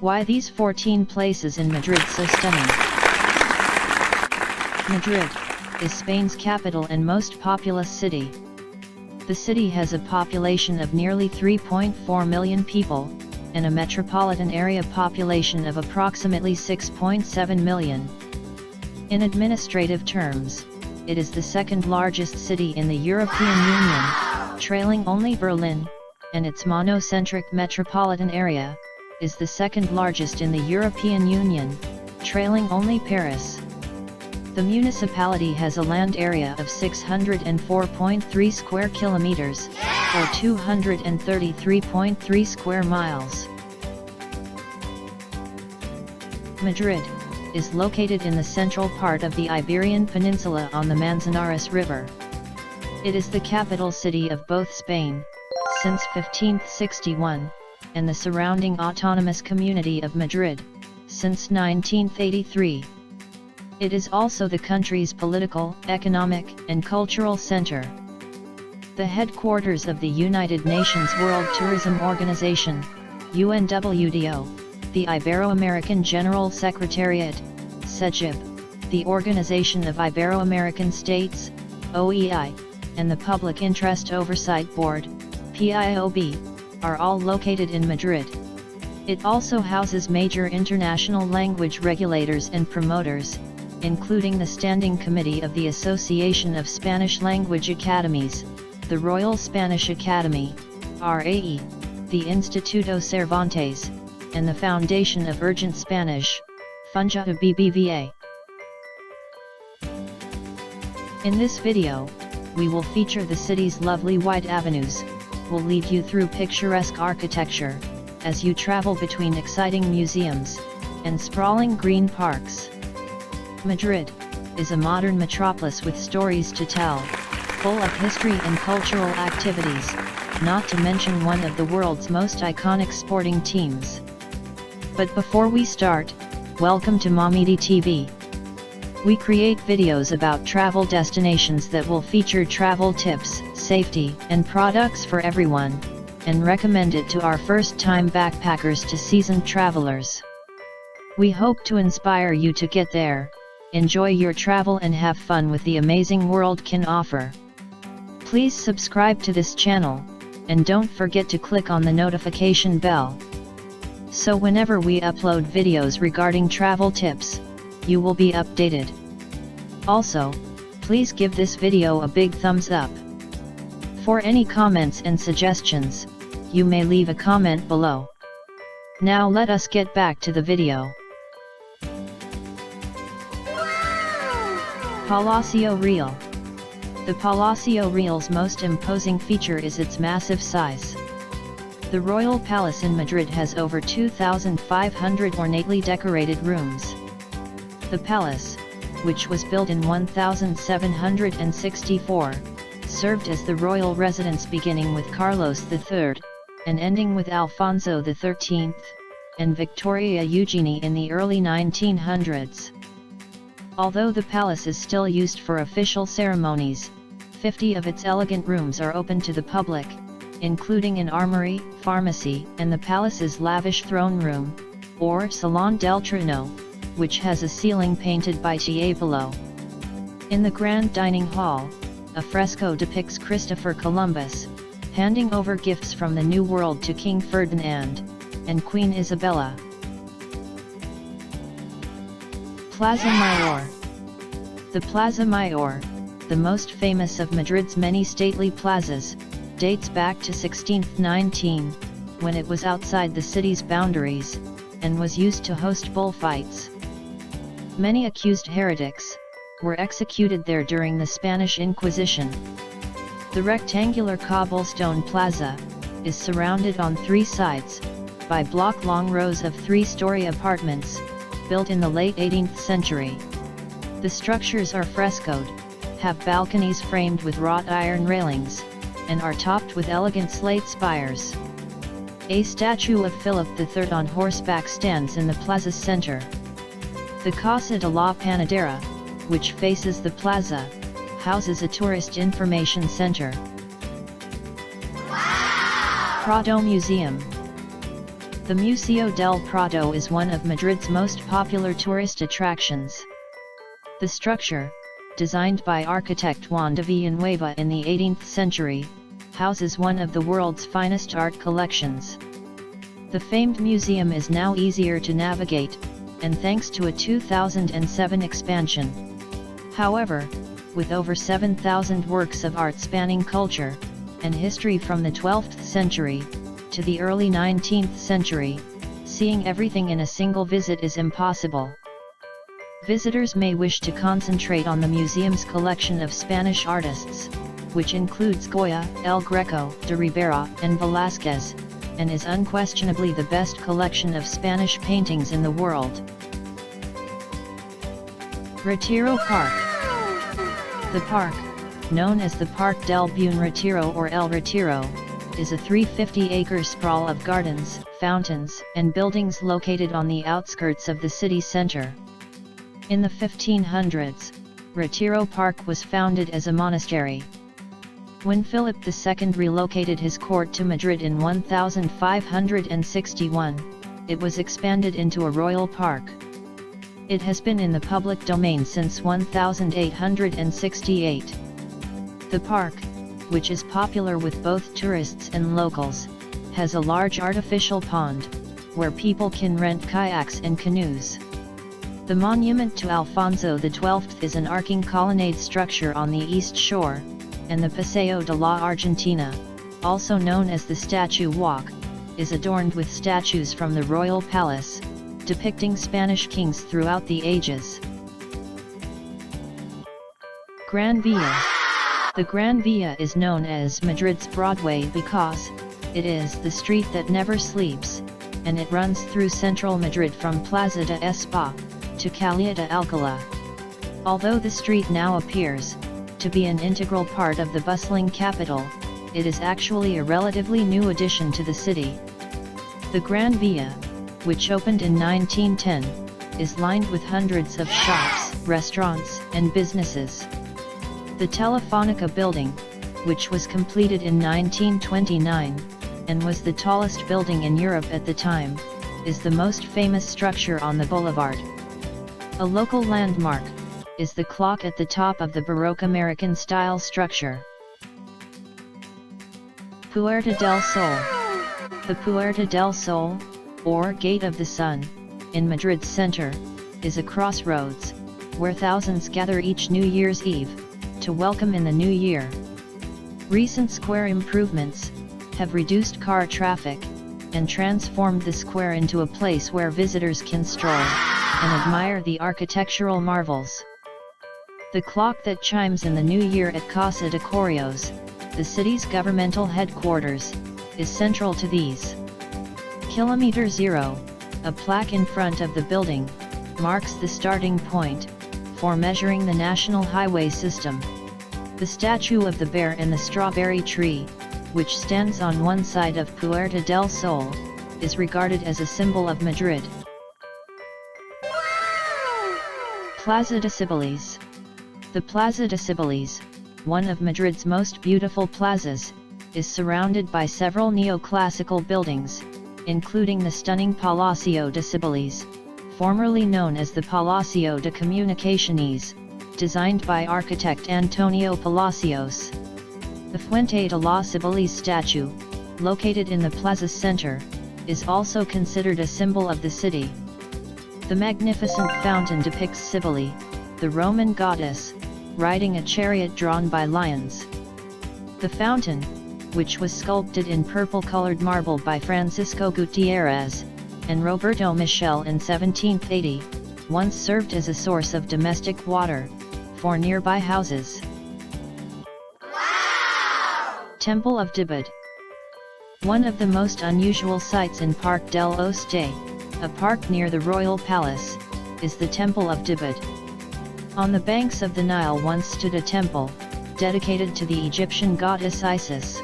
Why these 14 places in Madrid so stunning? Madrid is Spain's capital and most populous city. The city has a population of nearly 3.4 million people, and a metropolitan area population of approximately 6.7 million. In administrative terms, it is the second largest city in the European Union, trailing only Berlin, and its monocentric metropolitan area is the second largest in the European Union, trailing only Paris. The municipality has a land area of 604.3 square kilometers, or 233.3 square miles. Madrid is located in the central part of the Iberian Peninsula on the Manzanares River. It is the capital city of both Spain, since 1561, and the surrounding autonomous community of Madrid, since 1983. It is also the country's political, economic, and cultural center. The headquarters of the United Nations World Tourism Organization, UNWTO, the Ibero-American General Secretariat, SEGIB, the Organization of Ibero-American States, OEI, and the Public Interest Oversight Board, PIOB, are all located in Madrid. It also houses major international language regulators and promoters, including the Standing Committee of the Association of Spanish Language Academies, the Royal Spanish Academy, RAE, the Instituto Cervantes, and the Foundation of Urgent Spanish, Fundéu BBVA. In this video, we will feature the city's lovely wide avenues. We'll lead you through picturesque architecture, as you travel between exciting museums, and sprawling green parks. Madrid is a modern metropolis with stories to tell, full of history and cultural activities, not to mention one of the world's most iconic sporting teams. But before we start, welcome to Momidi TV. We create videos about travel destinations that will feature travel tips, safety, and products for everyone, and recommend it to our first-time backpackers to seasoned travelers. We hope to inspire you to get there, enjoy your travel and have fun with the amazing world can offer. Please subscribe to this channel, and don't forget to click on the notification bell, so whenever we upload videos regarding travel tips, you will be updated. Also, please give this video a big thumbs up. For any comments and suggestions, you may leave a comment below. Now let us get back to the video. Palacio Real. The Palacio Real's most imposing feature is its massive size. The Royal Palace in Madrid has over 2,500 ornately decorated rooms. The palace, which was built in 1764, served as the royal residence beginning with Carlos III, and ending with Alfonso XIII, and Victoria Eugenie in the early 1900s. Although the palace is still used for official ceremonies, 50 of its elegant rooms are open to the public, including an armory, pharmacy, and the palace's lavish throne room, or Salon del Trono, which has a ceiling painted by Tiepolo. In the grand dining hall, a fresco depicts Christopher Columbus, handing over gifts from the New World to King Ferdinand, and Queen Isabella. Plaza Mayor. The Plaza Mayor, the most famous of Madrid's many stately plazas, dates back to 1619, when it was outside the city's boundaries, and was used to host bullfights. Many accused heretics were executed there during the Spanish Inquisition. The rectangular cobblestone plaza is surrounded on three sides by block-long rows of three-story apartments, built in the late 18th century. The structures are frescoed, have balconies framed with wrought iron railings, and are topped with elegant slate spires. A statue of Philip III on horseback stands in the plaza's center. The Casa de la Panadera, which faces the plaza, houses a tourist information center. Wow! Prado Museum. The Museo del Prado is one of Madrid's most popular tourist attractions. The structure, designed by architect Juan de Villanueva in the 18th century, houses one of the world's finest art collections. The famed museum is now easier to navigate, and thanks to a 2007 expansion. However, with over 7,000 works of art spanning culture and history from the 12th century to the early 19th century, seeing everything in a single visit is impossible. Visitors may wish to concentrate on the museum's collection of Spanish artists, which includes Goya, El Greco, de Rivera, and Velázquez, and is unquestionably the best collection of Spanish paintings in the world. Retiro Park. The park, known as the Park del Buen Retiro or El Retiro, is a 350-acre sprawl of gardens, fountains, and buildings located on the outskirts of the city center. In the 1500s, Retiro Park was founded as a monastery. When Philip II relocated his court to Madrid in 1561, it was expanded into a royal park. It has been in the public domain since 1868. The park, which is popular with both tourists and locals, has a large artificial pond, where people can rent kayaks and canoes. The monument to Alfonso XII is an arcing colonnade structure on the east shore, and the Paseo de la Argentina, also known as the Statue Walk, is adorned with statues from the royal palace, depicting Spanish kings throughout the ages. Gran Via. The Gran Via is known as Madrid's Broadway because it is the street that never sleeps, and it runs through central Madrid from Plaza de Sibilis to Calle de Alcala. Although the street now appears to be an integral part of the bustling capital, it is actually a relatively new addition to the city. The Gran Via, which opened in 1910, is lined with hundreds of shops, restaurants, and businesses. The Telefonica building, which was completed in 1929, and was the tallest building in Europe at the time, is the most famous structure on the boulevard. A local landmark is the clock at the top of the Baroque American-style structure. Puerta del Sol. The Puerta del Sol, or Gate of the Sun, in Madrid's center, is a crossroads, where thousands gather each New Year's Eve, to welcome in the new year. Recent square improvements have reduced car traffic, and transformed the square into a place where visitors can stroll and admire the architectural marvels. The clock that chimes in the new year at Casa de Correos, the city's governmental headquarters, is central to these. Kilometer Zero, a plaque in front of the building, marks the starting point for measuring the national highway system. The statue of the bear and the strawberry tree, which stands on one side of Puerta del Sol, is regarded as a symbol of Madrid. Plaza de Sibilis. The Plaza de Sibilis, one of Madrid's most beautiful plazas, is surrounded by several neoclassical buildings, including the stunning Palacio de Sibilis, formerly known as the Palacio de Comunicaciones, designed by architect Antonio Palacios. The Fuente de la Sibilis statue, located in the plaza's center, is also considered a symbol of the city. The magnificent fountain depicts Cybele, the Roman goddess, riding a chariot drawn by lions. The fountain, which was sculpted in purple-colored marble by Francisco Gutierrez and Roberto Michel in 1780, once served as a source of domestic water for nearby houses. Wow! Temple of Tibet. One of the most unusual sights in Park del Oeste, a park near the Royal Palace, is the Temple of Tibet. On the banks of the Nile once stood a temple, dedicated to the Egyptian goddess Isis.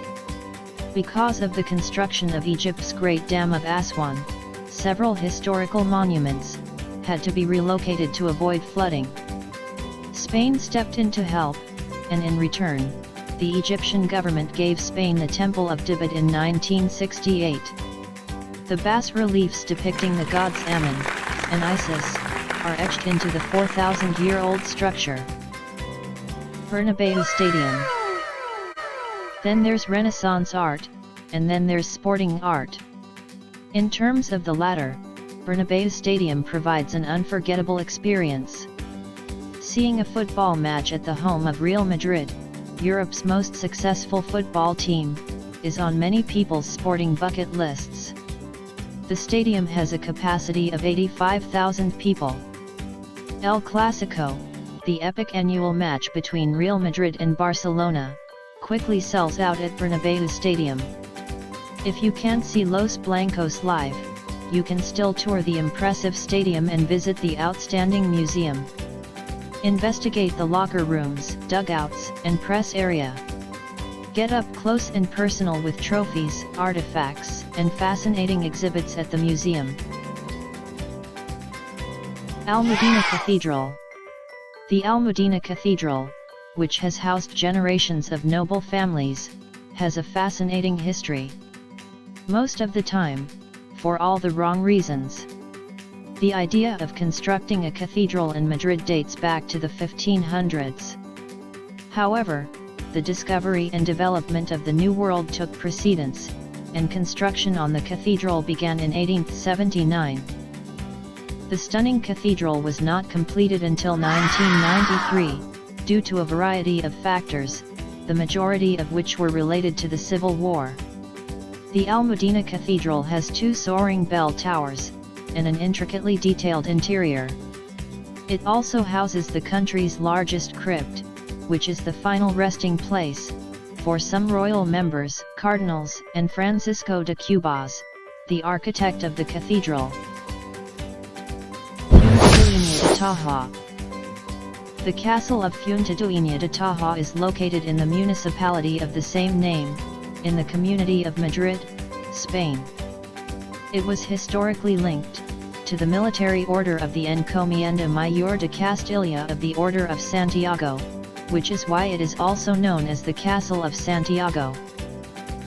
Because of the construction of Egypt's Great Dam of Aswan, several historical monuments had to be relocated to avoid flooding. Spain stepped in to help, and in return, the Egyptian government gave Spain the Temple of Tibet in 1968. The bas-reliefs depicting the gods Ammon and Isis are etched into the 4,000-year-old structure. Bernabeu Stadium. Then there's Renaissance art, and then there's sporting art. In terms of the latter, Bernabeu Stadium provides an unforgettable experience. Seeing a football match at the home of Real Madrid, Europe's most successful football team, is on many people's sporting bucket lists. The stadium has a capacity of 85,000 people. El Clásico, the epic annual match between Real Madrid and Barcelona, quickly sells out at Bernabeu Stadium. If you can't see Los Blancos live, you can still tour the impressive stadium and visit the outstanding museum. Investigate the locker rooms, dugouts, and press area. Get up close and personal with trophies, artifacts, and fascinating exhibits at the museum. Almudena Cathedral. The Almudena Cathedral, which has housed generations of noble families, has a fascinating history. Most of the time, for all the wrong reasons. The idea of constructing a cathedral in Madrid dates back to the 1500s. However, the discovery and development of the New World took precedence, and construction on the cathedral began in 1879. The stunning cathedral was not completed until 1993, due to a variety of factors, the majority of which were related to the Civil War. The Almudena Cathedral has 2 soaring bell towers, and an intricately detailed interior. It also houses the country's largest crypt, which is the final resting place for some royal members, cardinals, and Francisco de Cubas, the architect of the cathedral. Fuengirola de Taja. The castle of Fuengirola de Taja is located in the municipality of the same name, in the community of Madrid, Spain. It was historically linked to the military order of the Encomienda Mayor de Castilla of the Order of Santiago, which is why it is also known as the Castle of Santiago.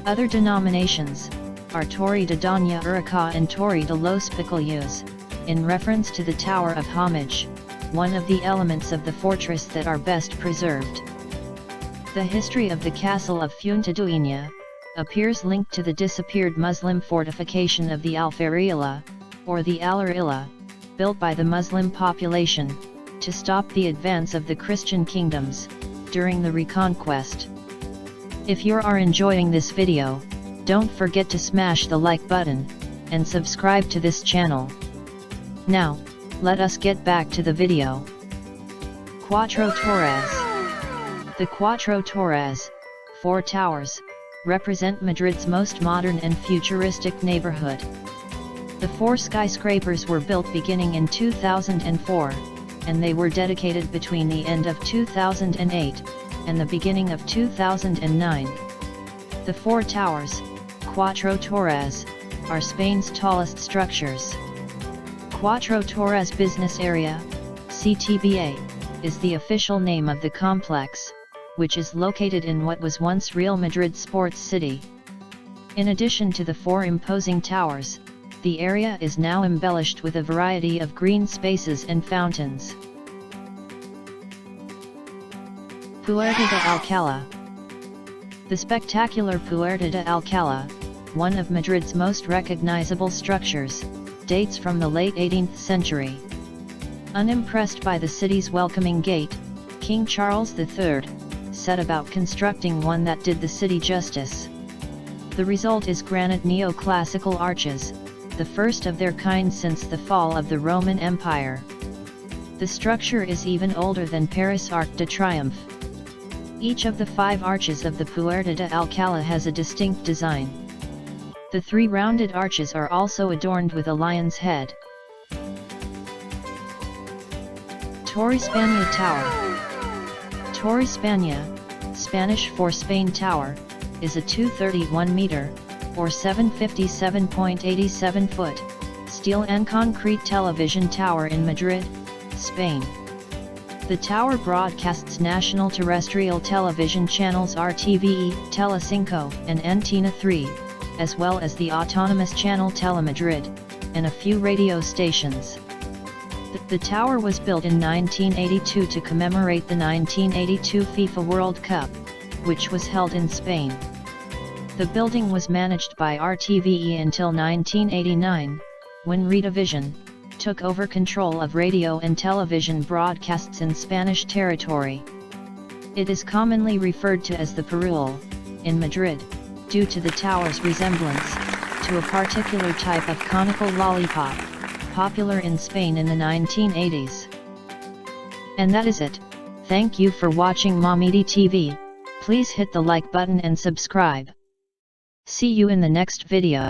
Other denominations are Torre de Doña Urraca and Torre de los Picollos, in reference to the Tower of Homage, one of the elements of the fortress that are best preserved. The history of the castle of Fuengirola appears linked to the disappeared Muslim fortification of the Alferrilla, or the Alarilla, built by the Muslim population, to stop the advance of the Christian kingdoms, during the Reconquest. If you are enjoying this video, don't forget to smash the like button, and subscribe to this channel. Now, let us get back to the video. Cuatro Torres. The Cuatro Torres, 4 towers, represent Madrid's most modern and futuristic neighborhood. The 4 skyscrapers were built beginning in 2004, and they were dedicated between the end of 2008 and the beginning of 2009. The 4 towers, Cuatro Torres, are Spain's tallest structures. Cuatro Torres Business Area, CTBA, is the official name of the complex, which is located in what was once Real Madrid Sports City. In addition to the 4 imposing towers, the area is now embellished with a variety of green spaces and fountains. Puerta de Alcala. The spectacular Puerta de Alcala, one of Madrid's most recognizable structures, dates from the late 18th century. Unimpressed by the city's welcoming gate, King Charles III set about constructing one that did the city justice. The result is granite neoclassical arches, the first of their kind since the fall of the Roman Empire. The structure is even older than Paris' Arc de Triomphe. Each of the 5 arches of the Puerta de Alcala has a distinct design. The 3 rounded arches are also adorned with a lion's head. Torre Spania Tower. Torre Spania, Spanish for Spain Tower, is a 231-meter, or 757.87 foot, steel and concrete television tower in Madrid, Spain. The tower broadcasts national terrestrial television channels RTVE, Telecinco, and Antena 3, as well as the autonomous channel Telemadrid, and a few radio stations. The tower was built in 1982 to commemorate the 1982 FIFA World Cup, which was held in Spain. The building was managed by RTVE until 1989, when Retavision took over control of radio and television broadcasts in Spanish territory. It is commonly referred to as the Perul, in Madrid, due to the tower's resemblance to a particular type of conical lollipop, popular in Spain in the 1980s. And that is it. Thank you for watching Mamidi TV. Please hit the like button and subscribe. See you in the next video.